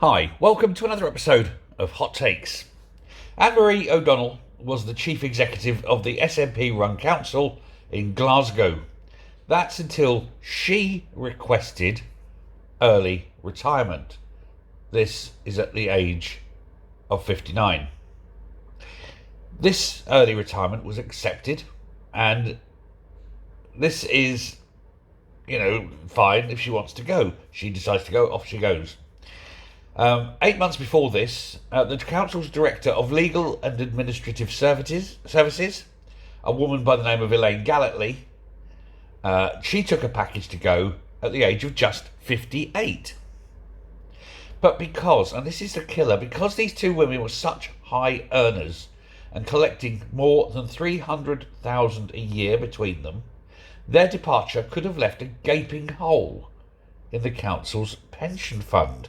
Hi, welcome to another episode of Hot Takes. Anne-Marie O'Donnell was the chief executive of the SNP-run council in Glasgow. That's until she requested early retirement. This is at the age of 59. This early retirement was accepted, and this is, fine if she wants to go. She decides to go, off she goes. 8 months before this, the council's director of legal and administrative services, a woman by the name of Elaine Galletley, she took a package to go at the age of just 58. But because, and this is the killer, because these two women were such high earners and collecting more than 300,000 a year between them, their departure could have left a gaping hole in the council's pension fund.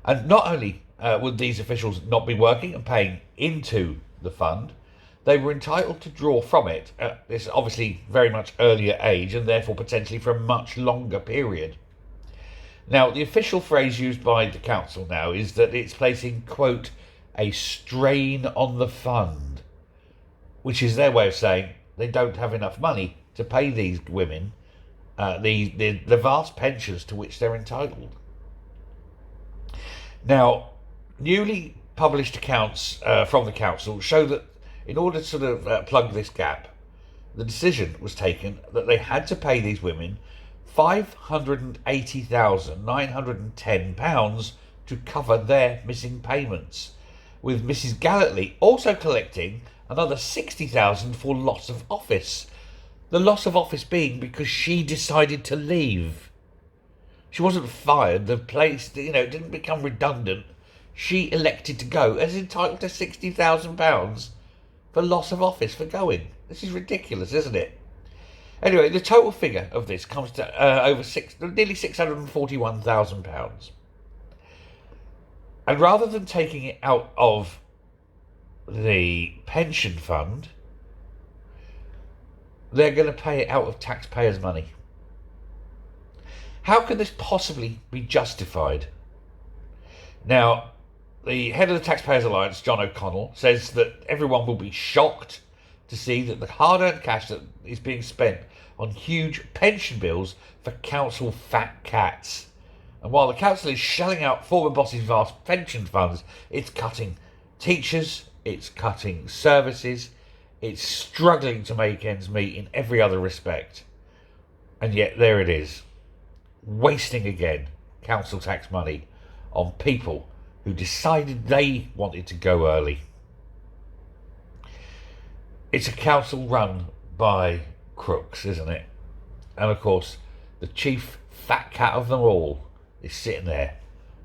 And not only would these officials not be working and paying into the fund, they were entitled to draw from it at this obviously very much earlier age, and therefore potentially for a much longer period. Now, the official phrase used by the council now is that it's placing, quote, a strain on the fund, which is their way of saying they don't have enough money to pay these women the vast pensions to which they're entitled. Now, newly published accounts from the council show that in order to sort of plug this gap, the decision was taken that they had to pay these women £580,910 to cover their missing payments, with Mrs. Galletley also collecting another £60,000 for loss of office. The loss of office being because she decided to leave. She wasn't fired. The place, didn't become redundant. She elected to go and is entitled to £60,000 for loss of office for going. This is ridiculous, isn't it? Anyway, the total figure of this comes to nearly £641,000. And rather than taking it out of the pension fund, they're going to pay it out of taxpayers' money. How can this possibly be justified? Now, the head of the Taxpayers Alliance, John O'Connell, says that everyone will be shocked to see that the hard-earned cash that is being spent on huge pension bills for council fat cats. And while the council is shelling out former bosses' vast pension funds, it's cutting teachers, it's cutting services, it's struggling to make ends meet in every other respect. And yet there it is, wasting again council tax money on people who decided they wanted to go early. It's a council run by crooks, isn't it? And of course, the chief fat cat of them all is sitting there,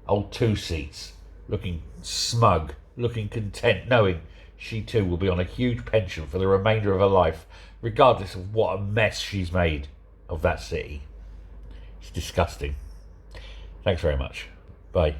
old two seats, looking smug, looking content, knowing she too will be on a huge pension for the remainder of her life, regardless of what a mess she's made of that city. It's disgusting. Thanks very much. Bye.